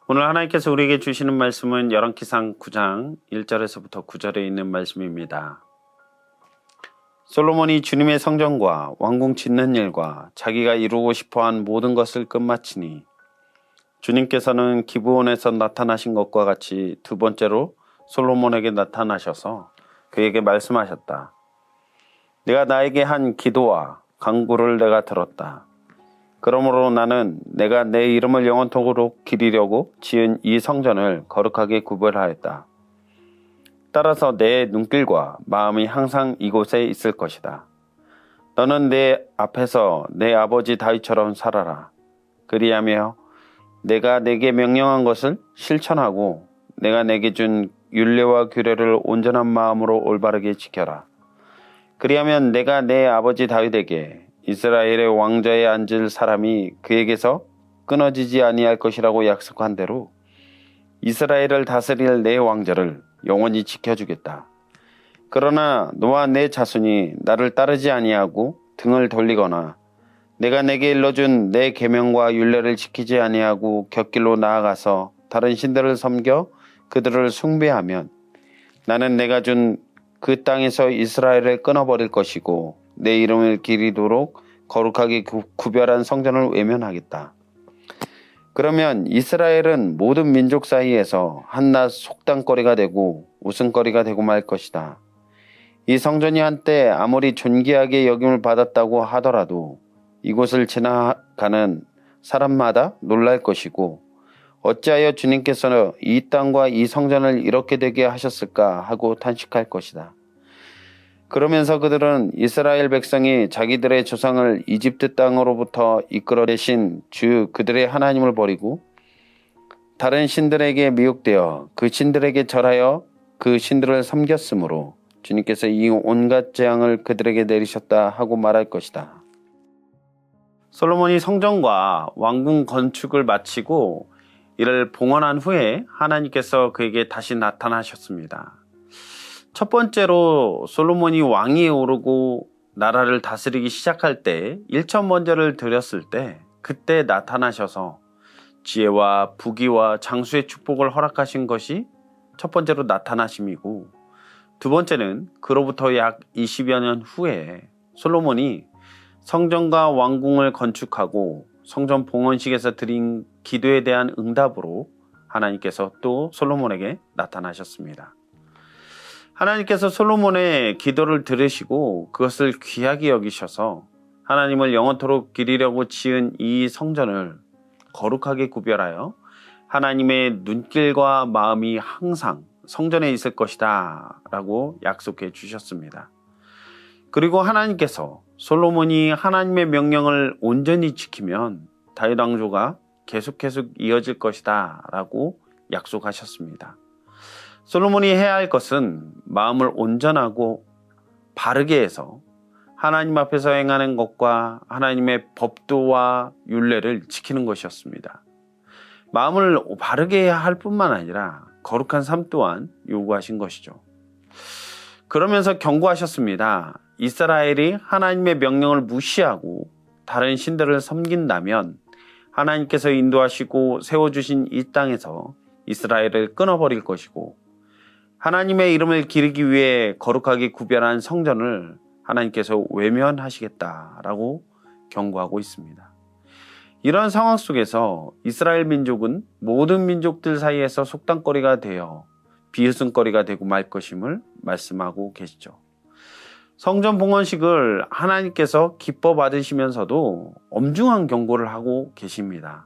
오늘 하나님께서 우리에게 주시는 말씀은 열왕기상 9장 1절에서부터 9절에 있는 말씀입니다. 솔로몬이 주님의 성전과 왕궁 짓는 일과 자기가 이루고 싶어한 모든 것을 끝마치니 주님께서는 기브온에서 나타나신 것과 같이 두 번째로 솔로몬에게 나타나셔서 그에게 말씀하셨다. 내가 나에게 한 기도와 간구를 내가 들었다. 그러므로 나는 내가 내 이름을 영원토록 기리려고 지은 이 성전을 거룩하게 구별하였다. 따라서 내 눈길과 마음이 항상 이곳에 있을 것이다. 너는 내 앞에서 내 아버지 다윗처럼 살아라. 그리하며 내가 내게 명령한 것을 실천하고 내가 내게 준 율례와 규례를 온전한 마음으로 올바르게 지켜라. 그리하면 내가 내 아버지 다윗에게 이스라엘의 왕좌에 앉을 사람이 그에게서 끊어지지 아니할 것이라고 약속한 대로 이스라엘을 다스릴 내 왕좌를 영원히 지켜주겠다. 그러나 너와 내 자손이 나를 따르지 아니하고 등을 돌리거나 내가 내게 일러준 내 계명과 율례를 지키지 아니하고 곁길로 나아가서 다른 신들을 섬겨 그들을 숭배하면 나는 내가 준 그 땅에서 이스라엘을 끊어버릴 것이고 내 이름을 기리도록 거룩하게 구별한 성전을 외면하겠다. 그러면 이스라엘은 모든 민족 사이에서 한낱 속담거리가 되고 웃음거리가 되고 말 것이다. 이 성전이 한때 아무리 존귀하게 여김을 받았다고 하더라도 이곳을 지나가는 사람마다 놀랄 것이고 어찌하여 주님께서는 이 땅과 이 성전을 이렇게 되게 하셨을까 하고 탄식할 것이다. 그러면서 그들은 이스라엘 백성이 자기들의 조상을 이집트 땅으로부터 이끌어내신 주 그들의 하나님을 버리고 다른 신들에게 미혹되어 그 신들에게 절하여 그 신들을 섬겼으므로 주님께서 이 온갖 재앙을 그들에게 내리셨다 하고 말할 것이다. 솔로몬이 성전과 왕궁 건축을 마치고 이를 봉헌한 후에 하나님께서 그에게 다시 나타나셨습니다. 첫 번째로 솔로몬이 왕위에 오르고 나라를 다스리기 시작할 때 일천번제를 드렸을 때 그때 나타나셔서 지혜와 부귀와 장수의 축복을 허락하신 것이 첫 번째로 나타나심이고, 두 번째는 그로부터 약 20여 년 후에 솔로몬이 성전과 왕궁을 건축하고 성전 봉헌식에서 드린 기도에 대한 응답으로 하나님께서 또 솔로몬에게 나타나셨습니다. 하나님께서 솔로몬의 기도를 들으시고 그것을 귀하게 여기셔서 하나님을 영원토록 기리려고 지은 이 성전을 거룩하게 구별하여 하나님의 눈길과 마음이 항상 성전에 있을 것이다 라고 약속해 주셨습니다. 그리고 하나님께서 솔로몬이 하나님의 명령을 온전히 지키면 다윗 왕조가 계속 이어질 것이다 라고 약속하셨습니다. 솔로몬이 해야 할 것은 마음을 온전하고 바르게 해서 하나님 앞에서 행하는 것과 하나님의 법도와 율례를 지키는 것이었습니다. 마음을 바르게 해야 할 뿐만 아니라 거룩한 삶 또한 요구하신 것이죠. 그러면서 경고하셨습니다. 이스라엘이 하나님의 명령을 무시하고 다른 신들을 섬긴다면 하나님께서 인도하시고 세워주신 이 땅에서 이스라엘을 끊어버릴 것이고 하나님의 이름을 기리기 위해 거룩하게 구별한 성전을 하나님께서 외면하시겠다라고 경고하고 있습니다. 이런 상황 속에서 이스라엘 민족은 모든 민족들 사이에서 속담거리가 되어 비웃음거리가 되고 말 것임을 말씀하고 계시죠. 성전 봉헌식을 하나님께서 기뻐 받으시면서도 엄중한 경고를 하고 계십니다.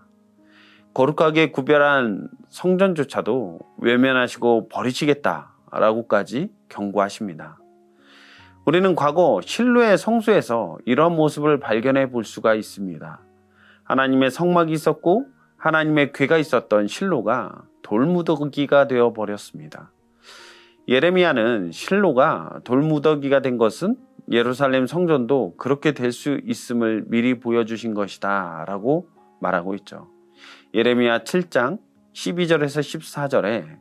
거룩하게 구별한 성전조차도 외면하시고 버리시겠다라고까지 경고하십니다. 우리는 과거 실로의 성소에서 이런 모습을 발견해 볼 수가 있습니다. 하나님의 성막이 있었고 하나님의 궤가 있었던 실로가 돌무더기가 되어 버렸습니다. 예레미야는 실로가 돌무더기가 된 것은 예루살렘 성전도 그렇게 될 수 있음을 미리 보여주신 것이다 라고 말하고 있죠. 예레미야 7장 12절에서 14절에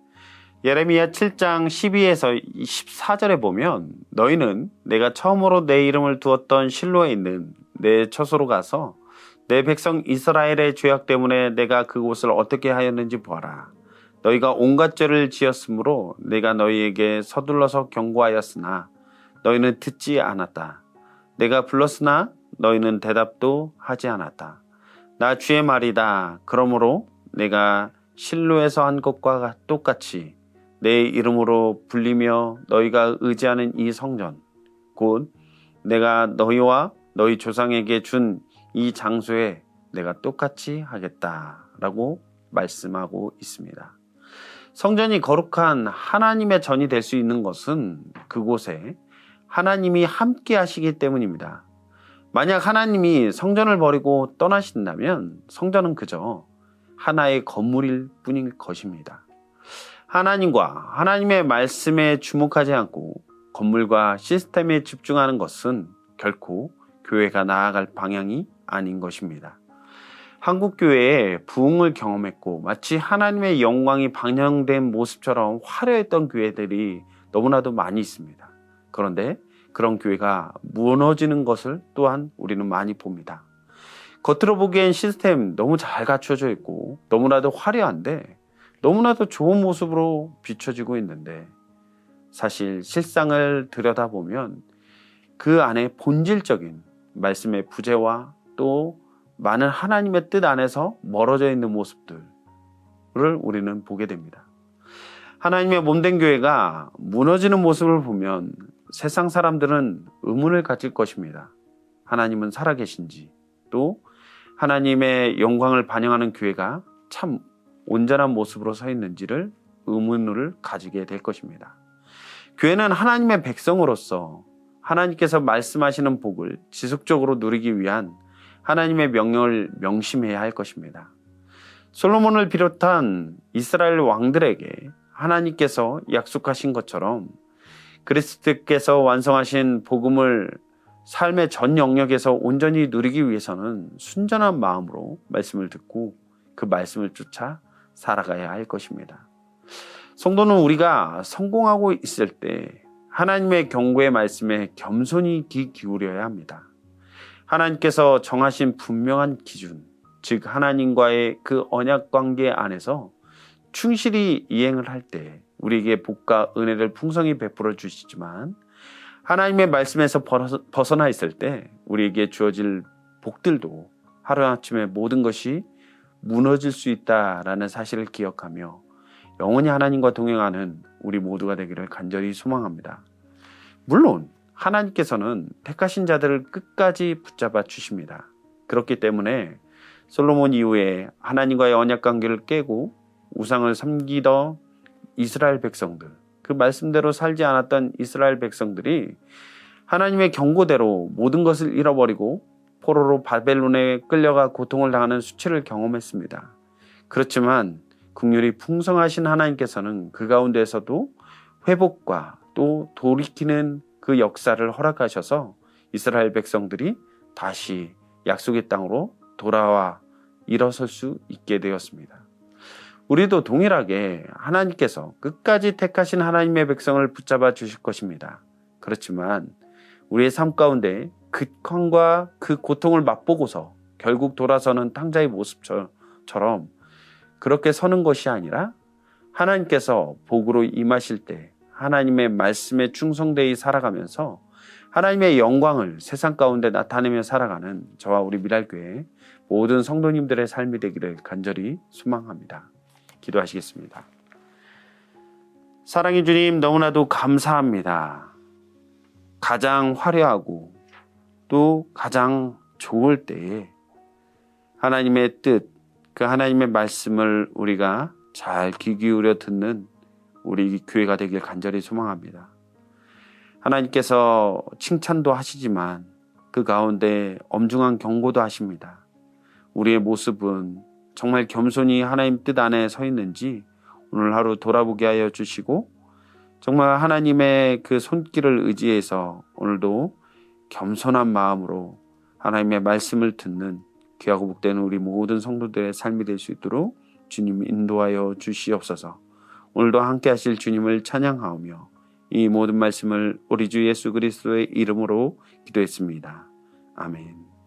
예레미야 7장 12에서 14절에 보면 너희는 내가 처음으로 내 이름을 두었던 실로에 있는 내 처소로 가서 내 백성 이스라엘의 죄악 때문에 내가 그곳을 어떻게 하였는지 보아라. 너희가 온갖 죄를 지었으므로 내가 너희에게 서둘러서 경고하였으나 너희는 듣지 않았다. 내가 불렀으나 너희는 대답도 하지 않았다. 나 주의 말이다. 그러므로 내가 실로에서 한 것과 똑같이 내 이름으로 불리며 너희가 의지하는 이 성전, 곧 내가 너희와 너희 조상에게 준 이 장소에 내가 똑같이 하겠다라고 말씀하고 있습니다. 성전이 거룩한 하나님의 전이 될 수 있는 것은 그곳에 하나님이 함께 하시기 때문입니다. 만약 하나님이 성전을 버리고 떠나신다면 성전은 그저 하나의 건물일 뿐일 것입니다. 하나님과 하나님의 말씀에 주목하지 않고 건물과 시스템에 집중하는 것은 결코 교회가 나아갈 방향이 아닌 것입니다. 한국 교회에 부흥을 경험했고 마치 하나님의 영광이 방영된 모습처럼 화려했던 교회들이 너무나도 많이 있습니다. 그런데 그런 교회가 무너지는 것을 또한 우리는 많이 봅니다. 겉으로 보기엔 시스템 너무 잘 갖춰져 있고 너무나도 화려한데 너무나도 좋은 모습으로 비춰지고 있는데 사실 실상을 들여다보면 그 안에 본질적인 말씀의 부재와 또 많은 하나님의 뜻 안에서 멀어져 있는 모습들을 우리는 보게 됩니다. 하나님의 몸된 교회가 무너지는 모습을 보면 세상 사람들은 의문을 가질 것입니다. 하나님은 살아계신지, 또 하나님의 영광을 반영하는 교회가 참 온전한 모습으로 서 있는지를 의문을 가지게 될 것입니다. 교회는 하나님의 백성으로서 하나님께서 말씀하시는 복을 지속적으로 누리기 위한 하나님의 명령을 명심해야 할 것입니다. 솔로몬을 비롯한 이스라엘 왕들에게 하나님께서 약속하신 것처럼 그리스도께서 완성하신 복음을 삶의 전 영역에서 온전히 누리기 위해서는 순전한 마음으로 말씀을 듣고 그 말씀을 쫓아 살아가야 할 것입니다. 성도는 우리가 성공하고 있을 때 하나님의 경고의 말씀에 겸손히 귀 기울여야 합니다. 하나님께서 정하신 분명한 기준, 즉 하나님과의 그 언약 관계 안에서 충실히 이행을 할 때 우리에게 복과 은혜를 풍성히 베풀어 주시지만 하나님의 말씀에서 벗어나 있을 때 우리에게 주어질 복들도 하루아침에 모든 것이 무너질 수 있다라는 사실을 기억하며 영원히 하나님과 동행하는 우리 모두가 되기를 간절히 소망합니다. 물론 하나님께서는 택하신 자들을 끝까지 붙잡아 주십니다. 그렇기 때문에 솔로몬 이후에 하나님과의 언약 관계를 깨고 우상을 섬기던 이스라엘 백성들, 그 말씀대로 살지 않았던 이스라엘 백성들이 하나님의 경고대로 모든 것을 잃어버리고 포로로 바벨론에 끌려가 고통을 당하는 수치를 경험했습니다. 그렇지만 긍휼이 풍성하신 하나님께서는 그 가운데에서도 회복과 또 돌이키는 그 역사를 허락하셔서 이스라엘 백성들이 다시 약속의 땅으로 돌아와 일어설 수 있게 되었습니다. 우리도 동일하게 하나님께서 끝까지 택하신 하나님의 백성을 붙잡아 주실 것입니다. 그렇지만 우리의 삶 가운데 극한과 그 고통을 맛보고서 결국 돌아서는 탕자의 모습처럼 그렇게 서는 것이 아니라 하나님께서 복으로 임하실 때 하나님의 말씀에 충성되이 살아가면서 하나님의 영광을 세상 가운데 나타내며 살아가는 저와 우리 미랄교회 모든 성도님들의 삶이 되기를 간절히 소망합니다. 기도하시겠습니다. 사랑의 주님, 너무나도 감사합니다. 가장 화려하고 또 가장 좋을 때에 하나님의 뜻, 그 하나님의 말씀을 우리가 잘 귀 기울여 듣는 우리 교회가 되길 간절히 소망합니다. 하나님께서 칭찬도 하시지만 그 가운데 엄중한 경고도 하십니다. 우리의 모습은 정말 겸손히 하나님 뜻 안에 서 있는지 오늘 하루 돌아보게 하여 주시고 정말 하나님의 그 손길을 의지해서 오늘도 겸손한 마음으로 하나님의 말씀을 듣는 귀하고 복되는 우리 모든 성도들의 삶이 될 수 있도록 주님 인도하여 주시옵소서. 오늘도 함께 하실 주님을 찬양하오며 이 모든 말씀을 우리 주 예수 그리스도의 이름으로 기도했습니다. 아멘.